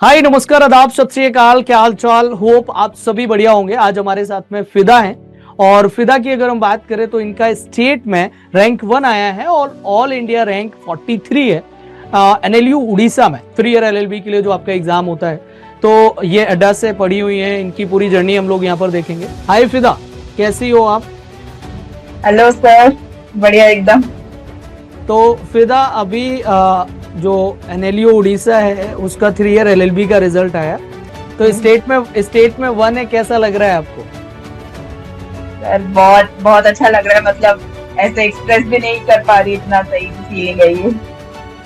हाय नमस्कार आदाब सत श्री अकाल, क्या हाल चाल। होप आप सभी बढ़िया होंगे। आज हमारे साथ में फिदा हैं और फिदा की अगर हम बात करें तो इनका स्टेट में रैंक 1 आया है और ऑल इंडिया रैंक 43 है एनएलयू उड़ीसा में 3 ईयर एलएलबी के लिए जो आपका एग्जाम होता है। तो ये अड्डा से पढ़ी हुई है, इनकी पूरी जर्नी हम लोग यहाँ पर देखेंगे। हाय फिदा, कैसी हो आप? हेलो सर, बढ़िया एकदम। तो फिदा अभी जो एनएलयू उड़ीसा है उसका 3 ईयर एलएलबी का रिजल्ट आया, तो स्टेट में 1 है, कैसा लग रहा है आपको? सर बहुत बहुत अच्छा लग रहा है, मतलब ऐसे एक्सप्रेस भी नहीं कर पा रही, इतना सही फीलिंग है ये।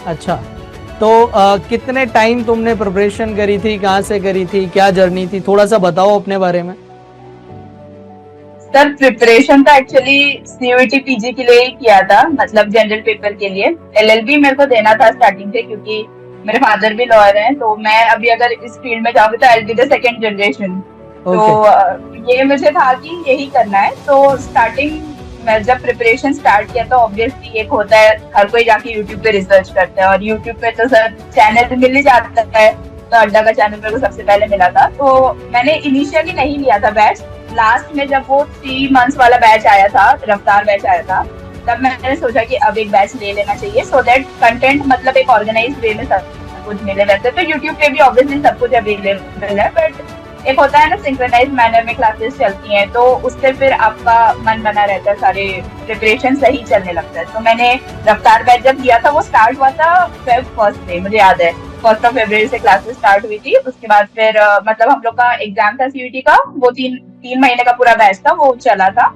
अच्छा, तो कितने टाइम तुमने प्रिपरेशन करी थी, कहाँ से करी थी, क्या जर्नी थी, थोड़ा सा बताओ अपने बारे में। सर प्रिपरेशन तो एक्चुअली सीयूईटी पीजी के लिए ही किया था, मतलब जनरल पेपर के लिए। एलएलबी मेरे को देना था स्टार्टिंग से, क्योंकि मेरे फादर भी लॉयर हैं, तो मैं अभी अगर इस फील्ड में जाऊंगी तो आई बी द सेकेंड जनरेशन। तो ये मुझे था कि यही करना है। तो स्टार्टिंग मैं जब प्रिपरेशन स्टार्ट किया तो ऑब्वियसली एक होता है, हर कोई जाके यूट्यूब पे रिसर्च करता है, और यूट्यूब पे तो सर चैनल मिल ही जाता है। तो अड्डा का चैनल मेरे को सबसे पहले मिला था, तो मैंने इनिशियली नहीं लिया था बैच। लास्ट में जब वो 3 मंथ्स वाला बैच आया था, रफ्तार बैच आया था, तब मैंने सोचा कि अब एक बैच ले लेना चाहिए, सो दैट कंटेंट मतलब एक ऑर्गेनाइज वे में सब कुछ मिले। वैसे तो यूट्यूब पे भी ऑब्वियसली सब कुछ अवेलेबल है, बट एक होता है ना सिंक्रोनाइज मैनर में क्लासेस चलती हैं, तो उससे फिर आपका मन बना रहता है, सारे प्रिपरेशन सही चलने लगता है। तो मैंने रफ्तार बैच जब लिया था, वो स्टार्ट हुआ था फर्स्ट डे, मुझे याद है 1 फरवरी से क्लासेस स्टार्ट हुई थी। उसके बाद फिर मतलब हम लोग का एग्जाम था सीयूईटी का, वो तीन महीने का पूरा बैच था, वो चला था।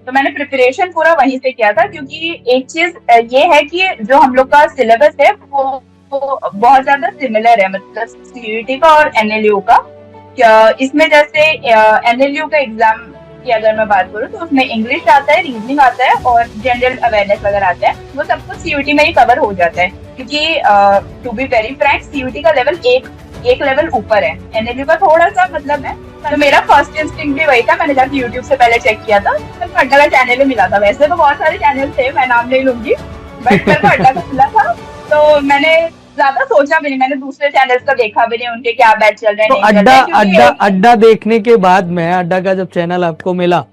तो मैंने प्रिपरेशन पूरा वहीं से किया था, क्योंकि एक चीज ये है कि जो हम लोग का सिलेबस है वो बहुत ज्यादा सिमिलर है, मतलब सीयूईटी का और एनएलयू का। इसमें जैसे एनएलयू का एग्जाम की अगर मैं बात करूँ, तो उसमें इंग्लिश आता है, रीजनिंग आता है और जनरल अवेयरनेस वगैरह आता है। वो सब कुछ सीयूईटी में ही कवर हो जाता है, क्योंकि to be very frank CUET का लेवल एक लेवल ऊपर है, एनएलयू का थोड़ा सा मतलब है। तो मेरा फर्स्ट इंस्टिंक्ट भी वही था, मैंने जाके यूट्यूब से पहले चेक किया था, तो अड्डा का चैनल मिला था। वैसे तो बहुत सारे चैनल थे, मैं नाम नहीं लूंगी, बट मेरे को अड्डा का मिला था। तो मैंने ज्यादा सोचा भी नहीं, मैंने दूसरे चैनल्स का देखा भी नहीं, उनके क्या बैच चल रहे हैं, तो नहीं चल रहे हैं, अड्डा देखने के बाद में, अड्डा का जब चैनल आपको मिला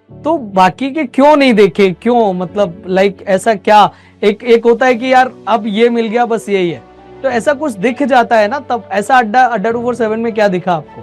तो बाकी के क्यों नहीं देखे? क्यों, मतलब लाइक ऐसा क्या? एक होता है कि यार अब ये मिल गया, बस यही है, तो ऐसा कुछ दिख जाता है ना। तब ऐसा अड्डा 247 में क्या दिखा आपको?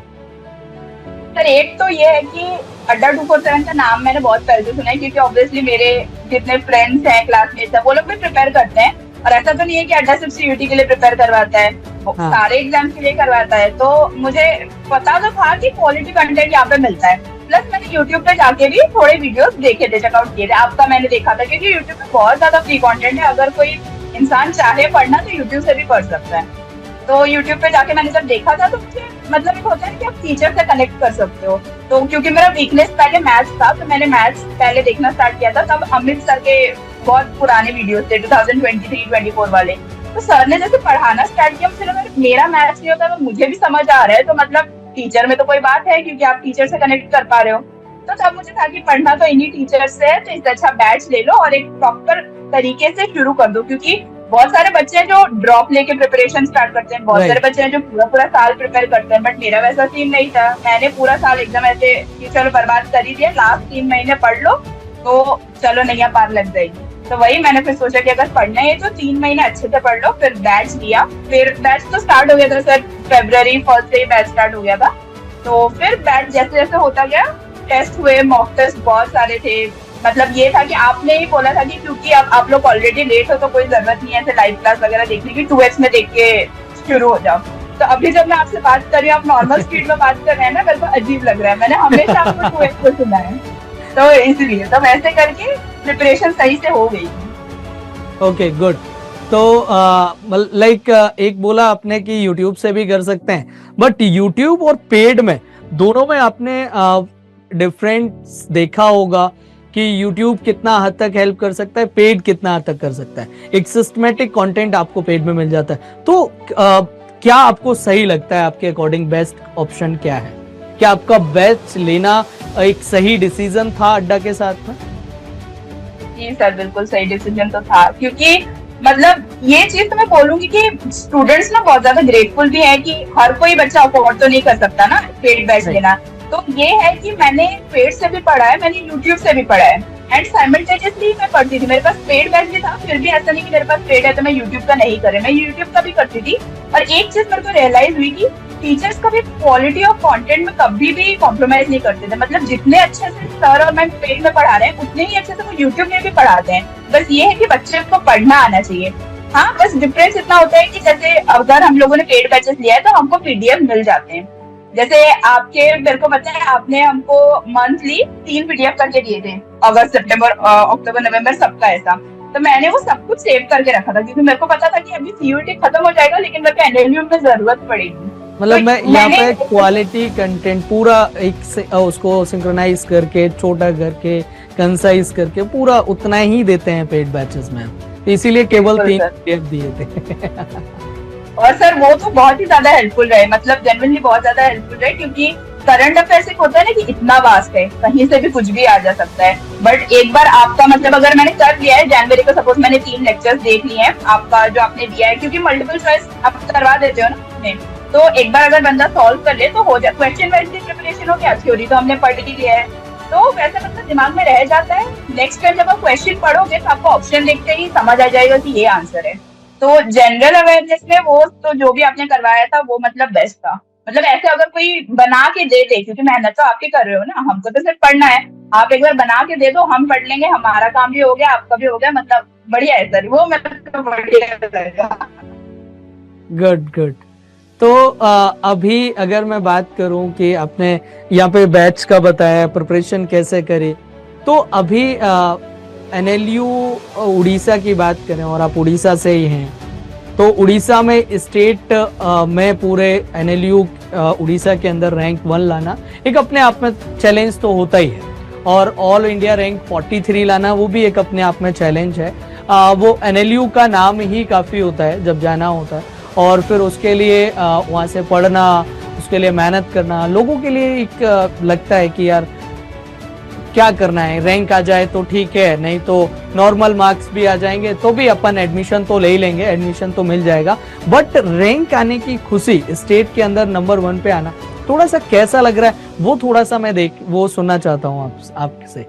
सर एक तो ये है कि अड्डा 247 का नाम मैंने बहुत पहले से सुना है, क्योंकि ऑब्वियसली मेरे जितने फ्रेंड्स हैं, क्लासमेट्स हैं, वो लोग भी प्रिपेयर करते हैं। और ऐसा तो नहीं है कि अड्डा सिर्फ सीयूईटी के लिए प्रिपेयर करवाता है, हाँ। सारे एग्जाम के लिए करवाता है। तो मुझे पता तो था कि क्वालिटी कंटेंट यहाँ पे मिलता है। प्लस मैंने यूट्यूब पे जाके भी थोड़े वीडियोस देखे थे, चेकआउट किए थे। आपका मैंने देखा था, क्योंकि यूट्यूब पे बहुत ज्यादा फ्री कंटेंट है, अगर कोई इंसान चाहे पढ़ना तो यूट्यूब से भी पढ़ सकता है। तो यूट्यूब पे जाके मैंने जब देखा था, तो मुझे मतलब एक होता है कि आप टीचर से कनेक्ट कर सकते हो। तो क्योंकि मेरा वीकनेस पहले मैथ्स था, तो मैंने मैथ्स पहले देखना स्टार्ट किया था। तब अमित सर के बहुत पुराने वीडियोस थे, 2023-24 वाले। तो सर ने जैसे पढ़ाना स्टार्ट किया, मुझे लगा मेरा मैथ्स नहीं होता, तो मुझे भी समझ आ रहा है, तो मतलब टीचर में तो कोई बात है, क्योंकि आप टीचर से कनेक्ट कर पा रहे हो। तो तब मुझे था कि पढ़ना तो इन्हीं टीचर से है, तो इससे अच्छा बैच ले लो और एक प्रॉपर तरीके से शुरू कर दो। क्योंकि बहुत सारे बच्चे हैं जो ड्रॉप लेके प्रिपरेशन स्टार्ट करते हैं, बहुत सारे बच्चे हैं जो पूरा पूरा साल प्रिपेयर करते हैं, बट मेरा वैसा सीन नहीं था। मैंने पूरा साल एकदम ऐसे कि चलो बर्बाद कर ही दिया, लास्ट 3 महीने पढ़ लो तो चलो नैया पार लग जाएगी। तो वही मैंने फिर सोचा कि अगर पढ़ना है तो 3 महीने अच्छे से पढ़ लो। फिर बैच लिया, फिर बैच तो स्टार्ट हो गया था सर, फरवरी 1 से ही बैच स्टार्ट हो गया था। तो फिर बैच जैसे जैसे होता गया, टेस्ट हुए, मॉक टेस्ट बहुत सारे थे। मतलब ये था कि आपने ही बोला था कि क्योंकि अब आप लोग ऑलरेडी लेट हो, तो कोई जरूरत नहीं है ऐसे लाइव क्लास वगैरह देखने की, 2x में देख के शुरू हो जाओ। तो अभी जब मैं आपसे बात कर रही हूँ, आप नॉर्मल स्पीड में बात कर रहे हैं ना, मेरे को अजीब लग रहा है। मैंने हमेशा आपको 2x को सुना है, तो इसलिए तो वैसे करके प्रिपरेशन सही से हो गई। Okay good. तो लाइक एक बोला आपने कि यूट्यूब से भी कर सकते हैं, बट यूट्यूब और पेड में दोनों में आपने डिफरेंस देखा होगा कि यूट्यूब कितना हद तक हेल्प कर सकता है, पेड कितना हद तक कर सकता है। एक सिस्टमेटिक कंटेंट आपको पेड में मिल जाता है, तो क्या आपको सही लगता है? आपके अकॉर्डिंग बेस्ट ऑप्शन क्या है? क्या आपका बैच लेना एक सही डिसीजन था अड्डा के साथ में? जी सर, बिल्कुल सही डिसीजन तो था, क्योंकि मतलब ये चीज तो मैं बोलूंगी कि स्टूडेंट्स ना बहुत ज्यादा ग्रेटफुल भी है कि हर कोई बच्चा अफोर्ड तो नहीं कर सकता ना पेड बैच Right. लेना। तो ये है कि मैंने पेड से भी पढ़ा है, मैंने यूट्यूब से भी पढ़ा है, एंड साइमल्टेनियसली मैं पढ़ती थी। मेरे पास पेड बैच भी था, फिर भी ऐसा नहीं कि मेरे पास पेड है तो मैं यूट्यूब का नहीं करे, मैं यूट्यूब का भी करती थी। और एक चीज मेरे को रियलाइज हुई कि टीचर्स कभी क्वालिटी ऑफ कंटेंट में कभी भी कॉम्प्रोमाइज नहीं करते थे। मतलब जितने अच्छे से सर और मैम पेड में पढ़ा रहे हैं उतने ही अच्छे से वो यूट्यूब में भी पढ़ाते हैं। बस ये है कि बच्चे को पढ़ना आना चाहिए। हाँ, बस डिफरेंस इतना होता है कि जैसे अगर हम लोगों ने पेड बैचेस लिया है तो हमको पीडीएफ मिल जाते हैं। जैसे आपके, मेरे को पता है आपने हमको मंथली 3 पीडीएफ करके दिए थे, अगस्त सितंबर अक्टूबर नवंबर सबका ऐसा। तो मैंने वो सब कुछ सेव करके रखा था क्योंकि मेरे को पता था कि अभी सीयूटी खत्म हो जाएगा लेकिन मेरे को एनएलयू में जरूरत पड़ेगी। मतलब तो मैं यहाँ मैंने पे क्वालिटी कंटेंट पूरा एक से उसको सिंक्रोनाइज करके, छोटा करके, कंसाइज करके पूरा उतना ही देते हैं पेड बैचेस में, तो इसीलिए केवल 3 PDF दिए थे। और सर वो तो बहुत ही ज्यादा हेल्पफुल रहे, मतलब जेन्युइनली बहुत ज्यादा हेल्पफुल रहे, क्योंकि करंट अफेयर्स एक होता है ना कि इतना वास्ट है, कहीं से भी कुछ भी आ जा सकता है। बट एक बार आपका मतलब अगर मैंने कर लिया है जनवरी को, सपोज मैंने 3 लेक्चर्स देख लिए हैं आपका जो आपने दिया है, क्योंकि मल्टीपल चॉइस आप करवा देते हो ना उसमें, तो एक बार अगर बंदा सॉल्व कर ले तो हो जाए। क्वेश्चन वाइज की प्रिपरेशन हो गया, थ्योरी तो हमने पढ़ ही लिया है, तो वैसे मतलब दिमाग में रह जाता है। नेक्स्ट टाइम जब आप क्वेश्चन पढ़ोगे तो आपको ऑप्शन देखते ही समझ आ जाएगा कि ये आंसर है। तो जनरल अवेयरनेस में वो तो जो भी आपने करवाया था वो मतलब बेस्ट था। मतलब ऐसे अगर कोई बना के दे दे, क्योंकि मेहनत तो आप ही कर रहे हो ना, हमको तो सिर्फ पढ़ना है, आप एक बार बना के दे दो, हम पढ़ लेंगे, हमारा काम भी हो गया, आपका भी हो गया, मतलब बढ़िया है सर, वो मतलब बढ़िया रहेगा। Good good. तो अभी अगर मैं बात करूं कि आपने यहाँ पे बैच का बताया, प्रिपरेशन कैसे करे, तो अभी एनएलयू उड़ीसा की बात करें और आप उड़ीसा से ही हैं, तो उड़ीसा में स्टेट में पूरे एनएलयू उड़ीसा के अंदर रैंक 1 लाना एक अपने आप में चैलेंज तो होता ही है, और ऑल इंडिया रैंक 43 लाना वो भी एक अपने आप में चैलेंज है। वो एनएलयू का नाम ही काफ़ी होता है जब जाना होता है, और फिर उसके लिए वहाँ से पढ़ना, उसके लिए मेहनत करना, लोगों के लिए एक लगता है कि यार क्या करना है, रैंक आ जाए तो ठीक है, नहीं तो नॉर्मल मार्क्स भी आ जाएंगे तो भी अपन एडमिशन तो ले ही लेंगे, एडमिशन तो मिल जाएगा। बट रैंक आने की खुशी, स्टेट के अंदर नंबर 1 पे आना, थोड़ा सा कैसा लग रहा है वो थोड़ा सा मैं वो सुनना चाहता हूँ आपसे।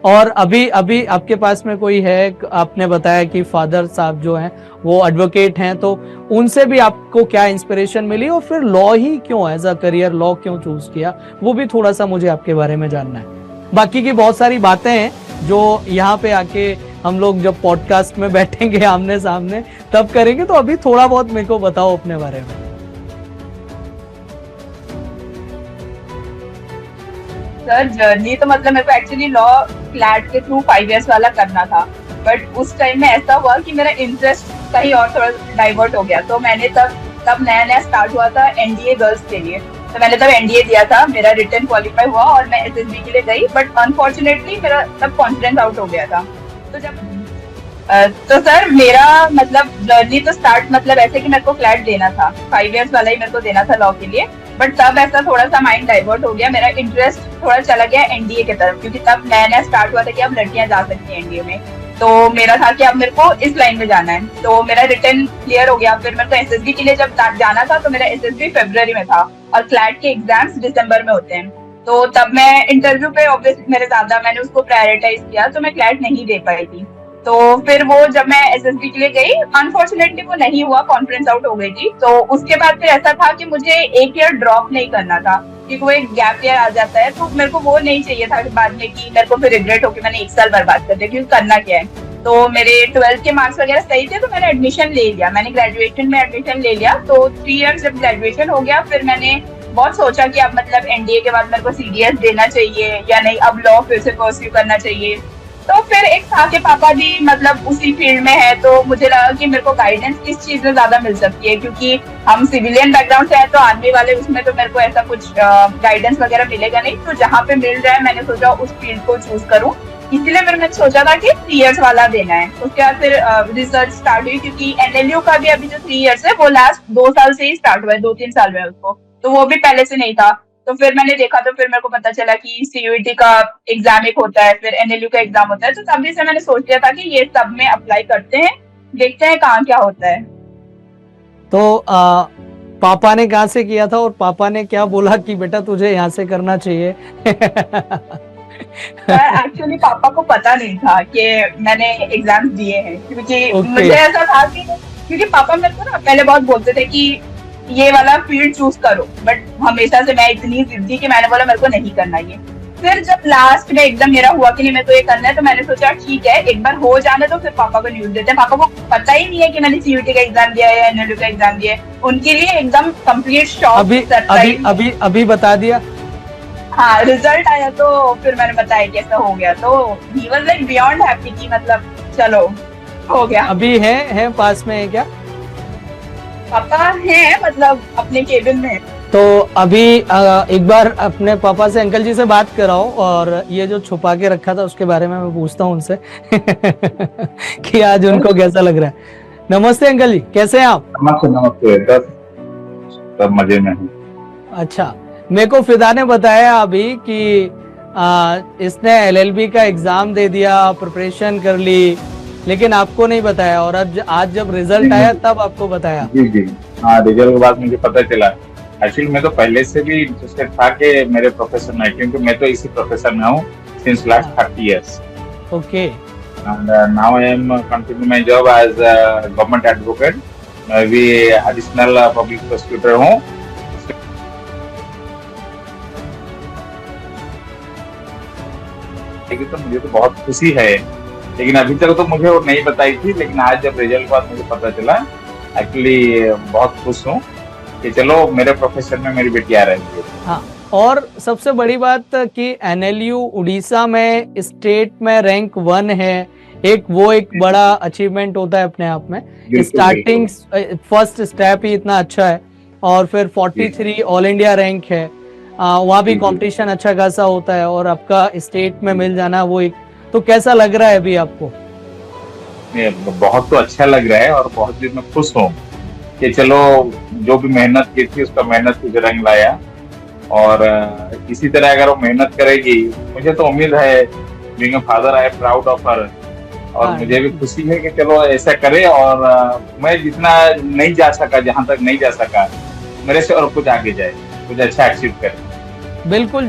और अभी अभी आपके पास में कोई है, आपने बताया कि फादर साहब जो हैं वो एडवोकेट हैं, तो उनसे भी आपको क्या इंस्पिरेशन मिली, और फिर लॉ ही क्यों एज अ करियर लॉ क्यों चूज किया, वो भी थोड़ा सा मुझे आपके बारे में जानना है। बाकी की बहुत सारी बातें हैं जो यहाँ पे आके हम लोग जब पॉडकास्ट में बैठेंगे आमने सामने तब करेंगे, तो अभी थोड़ा बहुत मेरे को बताओ अपने बारे में। सर जर्नी तो मतलब मेरे को एक्चुअली लॉ क्लैट के थ्रू 5 इयर्स वाला करना था, बट उस टाइम में ऐसा हुआ कि मेरा इंटरेस्ट कहीं और थोड़ा डाइवर्ट हो गया। तो मैंने तब नया नया स्टार्ट हुआ था एनडीए गर्ल्स के लिए, तो मैंने तब एनडीए दिया था, मेरा रिटर्न क्वालिफाई हुआ और मैं एसएसबी के लिए गई, बट अनफॉर्चुनेटली मेरा तब कॉन्फिडेंस आउट हो गया था। तो तो सर मेरा मतलब जर्नी तो स्टार्ट मतलब ऐसे कि मेरे को फ्लैट देना था, 5 इयर्स वाला ही मेरे को देना था लॉ के लिए, बट तब ऐसा थोड़ा सा माइंड डाइवर्ट हो गया, मेरा इंटरेस्ट थोड़ा चला गया एनडीए की तरफ, क्योंकि तब नया नया स्टार्ट हुआ था कि अब लड़कियां जा सकती हैं एनडीए में। तो मेरा था कि अब मेरे को इस लाइन में जाना है, तो मेरा रिटर्न क्लियर हो गया। फिर मेरे को एसएसबी के लिए जब जाना था तो मेरा एसएसबी फरवरी में था और क्लैट के एग्जाम्स दिसंबर में होते हैं। तो तब मैं इंटरव्यू पे ऑब्वियसली मेरे ज्यादा मैंने उसको प्रायोरिटाइज किया, तो मैं क्लैट नहीं दे पाई थी। तो फिर वो जब मैं एसएसबी के लिए गई, अनफॉर्चुनेटली वो नहीं हुआ, कॉन्फ्रेंस आउट हो गई थी। तो उसके बाद फिर ऐसा था कि मुझे एक ईयर ड्रॉप नहीं करना था, क्योंकि वो एक गैप ईयर आ जाता है, तो मेरे को वो नहीं चाहिए था बाद में कि मेरे को फिर रिग्रेट हो कि मैंने 1 साल बर्बाद कर दिया, क्योंकि करना क्या है। तो मेरे 12th के मार्क्स वगैरह सही थे, तो मैंने एडमिशन ले लिया, मैंने ग्रेजुएशन में एडमिशन ले लिया। तो 3 इयर्स जब ग्रेजुएशन हो गया, फिर मैंने बहुत सोचा कि अब मतलब एनडीए के बाद मेरे को सीडीएस देना चाहिए या नहीं, अब लॉ फिर से परस्यू करना चाहिए। तो फिर एक था कि पापा भी मतलब उसी फील्ड में है, तो मुझे लगा कि मेरे को गाइडेंस किस चीज में ज्यादा मिल सकती है, क्योंकि हम सिविलियन बैकग्राउंड से है, तो आर्मी वाले उसमें तो मेरे को ऐसा कुछ गाइडेंस वगैरह मिलेगा नहीं। तो जहाँ पे मिल रहा है मैंने सोचा उस फील्ड को चूज करूँ, इसलिए फिर मैंने सोचा था कि 3 इयर्स वाला देना है। उसके बाद फिर रिसर्च स्टार्ट हुई, क्योंकि एनएलयू का भी अभी जो 3 इयर्स है वो लास्ट 2 साल से ही स्टार्ट हुआ है, 2-3 साल में उसको, तो वो भी पहले से नहीं था। तो फिर मैंने देखा, तो फिर मेरे को पता चला कि सीयूईटी का एग्जाम एक होता है, फिर एनएलयू का एग्जाम होता है, तो तभी से मैंने सोच लिया था कि ये सब में अप्लाई करते हैं देखते हैं कहाँ क्या होता है। तो पापा ने कहाँ से किया था और पापा ने क्या बोला कि बेटा तुझे यहाँ से करना चाहिए? एक्चुअली पापा को पता नहीं था कि मैंने एग्जाम दिए हैं, क्योंकि ओके मुझे ऐसा था कि क्योंकि पापा मेरे को ना पहले बहुत बोलते थे कि ये वाला फील्ड चूज करो, बट हमेशा से मैं इतनी जिद्दी कि मैंने बोला मेरे को नहीं करना ये। फिर जब लास्ट में एकदम मेरा हुआ कि नहीं मेरे को ये करना है, तो मैंने सोचा ठीक है एक बार हो जाने तो फिर पापा को न्यूज देते हैं। पापा को पता ही नहीं है कि मैंने सीयूटी का एग्जाम दिया है या एनएलयू का एग्जाम दिया है, उनके लिए एकदम कंप्लीट शॉक अभी अभी सरप्राइज। अभी अभी बता दिया। हाँ, रिजल्ट आया तो फिर मैंने बताया कैसा हो गया, तो he was like beyond happy कि मतलब चलो हो गया। अभी है पास में है क्या? पापा है मतलब अपने केबिन में। तो अभी एक बार अपने पापा से अंकल जी से बात कराओ और ये जो छुपा के रखा था उसके बारे में मैं पूछता हूँ उनसे कि आज उनको कैसा लग रहा है। नमस्ते अंकल जी, कैसे हैं आप? नमस्ते नमस्ते, सब मजे में हूँ। अच्छा, मेरे को फिदा ने बताया अभी कि इसने एलएलबी का एग्जाम दे दिया, प्रिपरेशन कर ली, लेकिन आपको नहीं बताया और आज जब रिजल्ट आया तब आपको बताया। जी जी, हाँ रिजल्ट के बाद मुझे पता चला। एक्चुअली मैं तो पहले से भी इंटरेस्टेड था कि मेरे प्रोफेशन में, क्योंकि मैं तो इसी प्रोफेशन में हूँ since last 30 years। Okay and now I am continue my job as government advocate. मैं भी एडिशनल पब्लिक प्रोसिक्यूटर हूँ। तो मुझे तो बहुत खुशी है, लेकिन अभी तक तो मुझे वो नहीं बताई थी, लेकिन आज जब रिजल्ट के बाद मुझे पता चला, एक्चुअली बहुत खुश हूँ कि चलो मेरे प्रोफेशन में मेरी बेटी आ रही है। हाँ, और सबसे बड़ी बात कि एनएलयू उड़ीसा में स्टेट में रैंक 1 है, एक बड़ा अचीवमेंट होता है अपने आप में। स्टार्टिंग फर्स्ट स्टेप ही इतना अच्छा है और फिर 43 ऑल इंडिया रैंक है। वहाँ भी कंपटीशन अच्छा खासा होता है और आपका स्टेट में मिल जाना वो एक, तो कैसा लग रहा है अभी आपको? बहुत तो अच्छा लग रहा है और बहुत भी मैं खुश हूँ कि चलो जो भी मेहनत की थी उसका मेहनत कुछ रंग लाया। और इसी तरह अगर वो मेहनत करेगी, मुझे तो उम्मीद है, being a father I am proud of her. और मुझे भी खुशी है कि चलो ऐसा करे। और मैं जितना नहीं जा सका, जहाँ तक नहीं जा सका, मेरे से और कुछ आगे जाए, कुछ अच्छा अचीव करे। बिल्कुल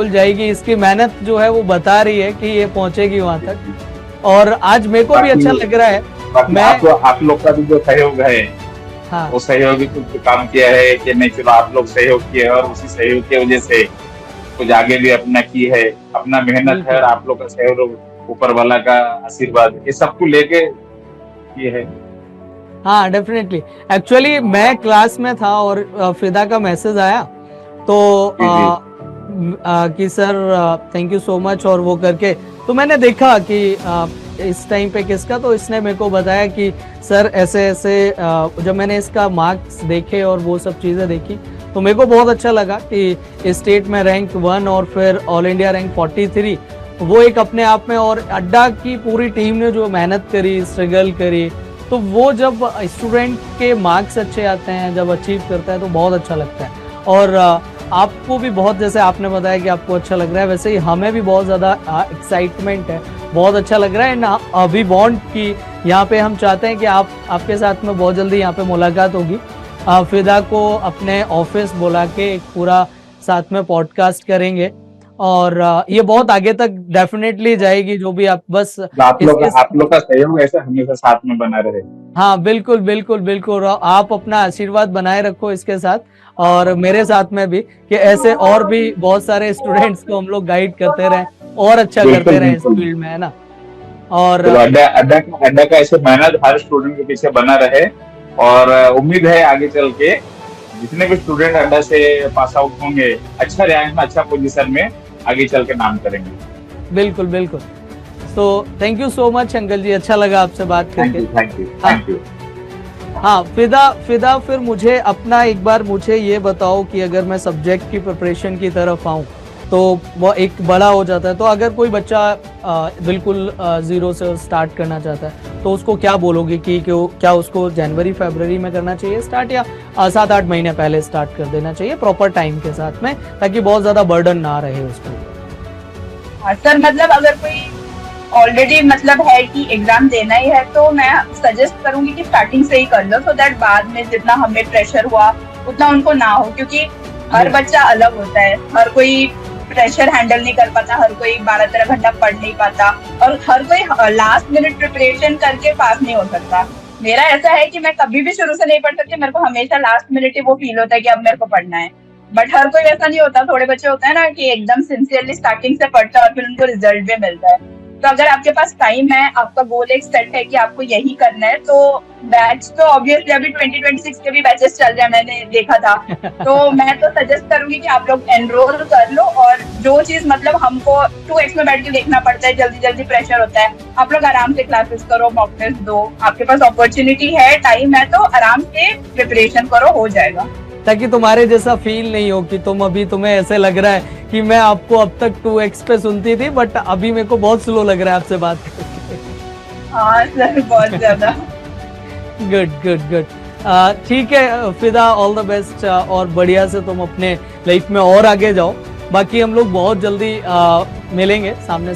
जाएगी। इसकी मेहनत जो है वो बता रही है कि ये पहुंचेगी वहां तक। और आज मेरे को भी अच्छा लग रहा है। मैं आप लोग का भी जो सहयोग है, हाँ, वो सहयोग भी कुछ काम किया है कि नहीं, चलो आप लोग सहयोग किए और उसी सहयोग की वजह से कुछ आगे भी अपना की है। अपना मेहनत है और आप लोग का सहयोग, ऊपर वाला का आशीर्वाद, ये सबको लेके ये है। हाँ डेफिनेटली। एक्चुअली मैं क्लास में था और फिदा का मैसेज आया तो कि sir thank you so much और वो करके, तो मैंने देखा कि इस टाइम पे किसका, तो इसने मेरे को बताया कि सर ऐसे ऐसे। जब मैंने इसका मार्क्स देखे और वो सब चीज़ें देखी तो मेरे को बहुत अच्छा लगा कि स्टेट में रैंक 1 और फिर ऑल इंडिया रैंक 43, वो एक अपने आप में। और अड्डा की पूरी टीम ने जो मेहनत करी, स्ट्रगल करी, तो वो जब स्टूडेंट के मार्क्स अच्छे आते हैं, जब अचीव करता है तो बहुत अच्छा लगता है। और आपको भी बहुत, जैसे आपने बताया कि आपको अच्छा लग रहा है, वैसे ही हमें भी बहुत ज़्यादा एक्साइटमेंट है, बहुत अच्छा लग रहा है ना। अभी बॉन्ड की यहाँ पे हम चाहते हैं कि आपके साथ में बहुत जल्दी यहाँ पे मुलाकात होगी। फिदा को अपने ऑफिस बुला के एक पूरा साथ में पॉडकास्ट करेंगे और ये बहुत आगे तक डेफिनेटली जाएगी। जो भी आप बस आप लोग का सहयोग ऐसा हमेशा साथ में बना रहे। हाँ बिल्कुल। आप अपना आशीर्वाद बनाए रखो इसके साथ और मेरे साथ में भी, कि ऐसे और भी बहुत सारे स्टूडेंट्स को हम लोग गाइड करते रहें और अच्छा करते रहें इस फील्ड में, है ना। और अड्डा का ऐसे मेहनत हर स्टूडेंट के पीछे बना रहे। और उम्मीद है आगे चल के जितने भी स्टूडेंट अड्डा से पास आउट होंगे, अच्छा रैंक में, अच्छा पोजीशन में आगे चल के नाम करेंगे। बिल्कुल। तो thank you so much uncle ji, अच्छा लगा आपसे बात करके। Thank you. हाँ फिदा, फिर मुझे अपना एक बार मुझे ये बताओ कि अगर मैं सब्जेक्ट की प्रिपरेशन की तरफ आऊँ तो वो एक बड़ा हो जाता है, तो अगर कोई बच्चा बिल्कुल जीरो से स्टार्ट करना चाहता है तो उसको क्या बोलोगे कि क्या उसको जनवरी फरवरी में करना चाहिए स्टार्ट, या 7-8 महीने पहले स्टार्ट कर देना चाहिए प्रॉपर टाइम के साथ में, ताकि बहुत ज्यादा बर्डन ना रहे उसको? हाँ सर, मतलब अगर कोई ऑलरेडी मतलब है कि एग्जाम देना ही है, तो मैं सजेस्ट करूंगी कि स्टार्टिंग से ही कर लो, सो दैट बाद में जितना हमें प्रेशर हुआ उतना उनको ना हो, क्योंकि हर बच्चा अलग होता है, हर कोई प्रेशर हैंडल नहीं कर पाता, हर कोई 12-13 घंटा पढ़ नहीं पाता, और हर कोई लास्ट मिनट प्रिपरेशन करके पास नहीं हो सकता। मेरा ऐसा है कि मैं कभी भी शुरू से नहीं पढ़ सकती, मेरे को हमेशा लास्ट मिनट ही वो फील होता है कि अब मेरे को पढ़ना है। बट हर कोई वैसा नहीं होता, थोड़े बच्चे होते हैं ना कि एकदम सिंसियरली स्टार्टिंग से पढ़ता है और फिर उनको रिजल्ट भी मिलता है। तो अगर आपके पास टाइम है, आपका गोल एक सेट है कि आपको यही करना है, तो बैच तो ऑब्वियसली अभी 2026 के भी बैचेस चल रहे हैं, मैंने देखा था। तो मैं तो सजेस्ट करूंगी कि आप लोग एनरोल कर लो, और जो चीज मतलब हमको 2x में बैठ के देखना पड़ता है, जल्दी जल्दी प्रेशर होता है, आप लोग आराम से क्लासेस करो, मॉक टेस्ट दो, आपके पास अपॉर्चुनिटी है, टाइम है, तो आराम से प्रिपरेशन करो, हो जाएगा। ताकि तुम्हारे जैसा फील नहीं हो कि तुम्हें ऐसे लग रहा है कि मैं आपको अब तक 2x पे सुनती थी बट अभी मेरे को बहुत स्लो लग रहा है आपसे बात करके। हाँ सर, बहुत ज्यादा। Good good good. ठीक है फिदा, ऑल द बेस्ट, और बढ़िया से तुम अपने लाइफ में और आगे जाओ। बाकी हम लोग बहुत जल्दी मिलेंगे सामने